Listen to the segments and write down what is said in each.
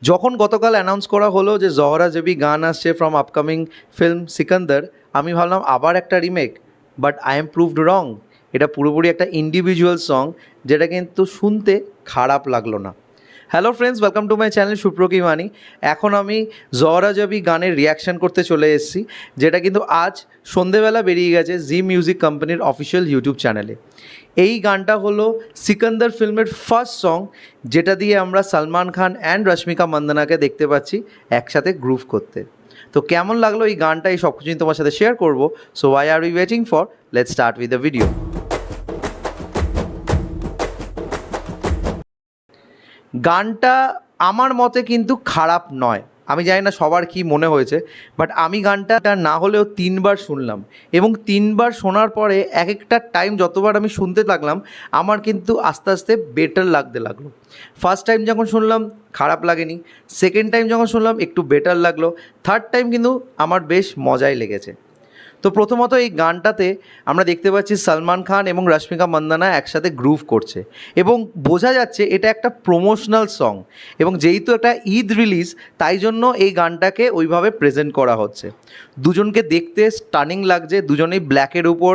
যখন গতকাল অ্যানাউন্স করা হলো যে জহরা জবি গান আসছে ফ্রম আপকামিং ফিল্ম সিকান্দার, আমি ভাবলাম আবার একটা remake, but I am proved wrong. এটা পুরোপুরি একটা ইন্ডিভিজুয়াল সং, যেটা কিন্তু শুনতে খারাপ লাগলো না। Hello friends, welcome to my channel সুপ্রকি মানি। এখন আমি জহরা জবি গানের রিয়াকশান করতে চলে এসেছি, যেটা কিন্তু আজ সন্ধেবেলা বেরিয়ে গেছে জি মিউজিক কোম্পানির অফিসিয়াল ইউটিউব চ্যানেলে। এই গানটা হলো সিকান্দার ফিল্মের ফার্স্ট সং, যেটা দিয়ে আমরা সলমান খান অ্যান্ড রশ্মিকা মান্দানাকে দেখতে পাচ্ছি একসাথে গ্রুভ করতে। তো কেমন লাগলো এই গানটা, এই সব কিছুই তোমার সাথে শেয়ার করবো। So why are we waiting for, let's start with the video. গানটা আমার মতে কিন্তু খারাপ নয়। আমি জানি না সবার কি মনে হয়েছে, বাট আমি গানটা না হলেও 3বার শুনলাম, এবং 3বার শোনার পরে এক একটা টাইম যতবার আমি শুনতে লাগলাম আমার কিন্তু আস্তে আস্তে বেটার লাগতে লাগলো। ফার্স্ট টাইম যখন শুনলাম খারাপ লাগেনি, সেকেন্ড টাইম যখন শুনলাম একটু বেটার লাগলো, থার্ড টাইম কিন্তু আমার বেশ মজাই লেগেছে। তো প্রথমত এই গানটাতে আমরা দেখতে পাচ্ছি সলমান খান এবং রশ্মিকা মান্দানা একসাথে গ্রুভ করছে, এবং বোঝা যাচ্ছে এটা একটা প্রমোশনাল সং, এবং যেহেতু একটা ঈদ রিলিজ তাই জন্য এই গানটাকে ওইভাবে প্রেজেন্ট করা হচ্ছে। দুজনকে দেখতে স্টানিং লাগছে, দুজনেই ব্ল্যাকের উপর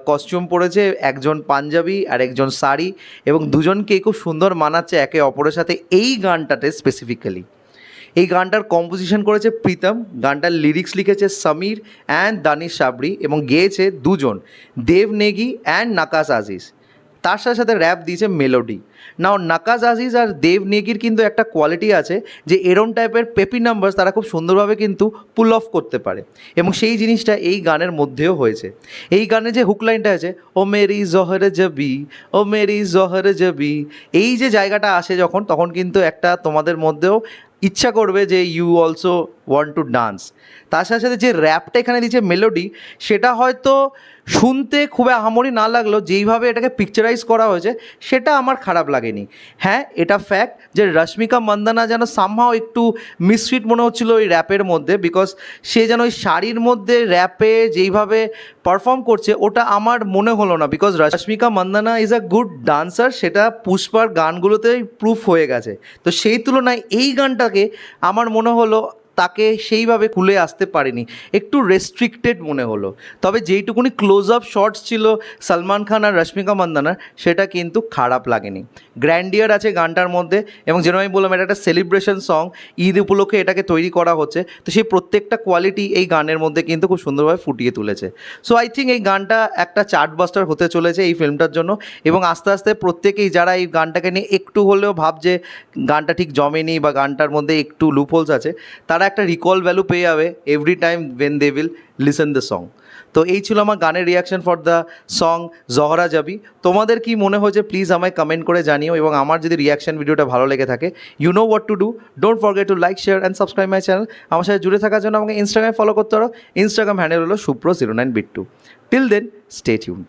কস্টিউম পরেছে, একজন পাঞ্জাবি আর একজন শাড়ি, এবং দুজনকেই খুব সুন্দর মানাচ্ছে একে অপরের সাথে এই গানটাতে স্পেসিফিক্যালি। এই গানটার কম্পোজিশন করেছে প্রীতম, গানটার লিরিক্স লিখেছে সমীর অ্যান্ড দানিশ সাবরি, এবং গেয়েছে দুজন, দেব নেগি অ্যান্ড নাকাশ আজিজ। তার সাথে সাথে র্যাপ দিয়েছে মেলোডি। নাও নাকাশ আজিজ আর দেব নেগির কিন্তু একটা কোয়ালিটি আছে যে এরম টাইপের পেপি নাম্বারস তারা খুব সুন্দরভাবে কিন্তু পুল অফ করতে পারে, এবং সেই জিনিসটা এই গানের মধ্যেও হয়েছে। এই গানে যে হুক লাইনটা আছে, ও মেরি জহর জবি, ও মেরি জহর জবি, এই যে জায়গাটা আসে যখন, তখন কিন্তু একটা তোমাদের মধ্যেও ইচ্ছা করবে যে you also want to dance. তার সাথে সাথে যে র্যাপটা এখানে দিচ্ছে মেলোডি, সেটা হয়তো শুনতে খুব আহামরি না লাগলেও যেইভাবে এটাকে পিকচারাইজ করা হয়েছে সেটা আমার খারাপ লাগেনি। হ্যাঁ, এটা ফ্যাক্ট যে রশ্মিকা মান্দানা যেন সামহাও একটু মিসফিট মনে হচ্ছিলো ওই র্যাপের মধ্যে, বিকজ সে যেন ওই শাড়ির মধ্যে র্যাপে যেইভাবে পারফর্ম করছে ওটা আমার মনে হলো না, because Rashmika Mandanna is a good dancer, সেটা পুষ্পার গানগুলোতেই প্রুফ হয়ে গেছে। তো সেই তুলনায় এই গানটাকে আমার মনে হলো তাকে সেইভাবে খুলে আসতে পারেনি, একটু রেস্ট্রিক্টেড মনে হলো। তবে যেইটুকুনি ক্লোজ আপ শর্টস ছিল সলমান খান আর রশ্মিকা মান্দানার, সেটা কিন্তু খারাপ লাগেনি। গ্র্যান্ডিয়ার আছে গানটার মধ্যে, এবং যেন আমি বললাম এটা একটা সেলিব্রেশন সং, ঈদ উপলক্ষে এটাকে তৈরি করা হচ্ছে, তো সেই প্রত্যেকটা কোয়ালিটি এই গানের মধ্যে কিন্তু খুব সুন্দরভাবে ফুটিয়ে তুলেছে। সো আই থিঙ্ক এই গানটা একটা চার্টবাস্টার হতে চলেছে এই ফিল্মটার জন্য, এবং আস্তে আস্তে প্রত্যেকেই যারা এই গানটাকে নিয়ে একটু হলেও ভাবছে গানটা ঠিক জমেনি বা গানটার মধ্যে একটু লুপহোলস আছে, তারা একটা রিকল ভ্যালু পেয়ে যাবে every time when they will listen the song. তো এই ছিল আমার গানের reaction for the song Johra Jobi. তোমাদের কি মনে হয়েছে প্লিজ আমায় কমেন্ট করে জানিও, এবং আমার যদি রিয়াকশন ভিডিওটা ভালো লেগে থাকে, you know what to do, don't forget to like, share and subscribe my channel. আমার সাথে জুড়ে থাকার জন্য আমাকে ইনস্টাগ্রামে ফলো করতে পারো, ইনস্টাগ্রাম হ্যান্ডেল হলো সুপ্র09bit2। Till then, stay tuned.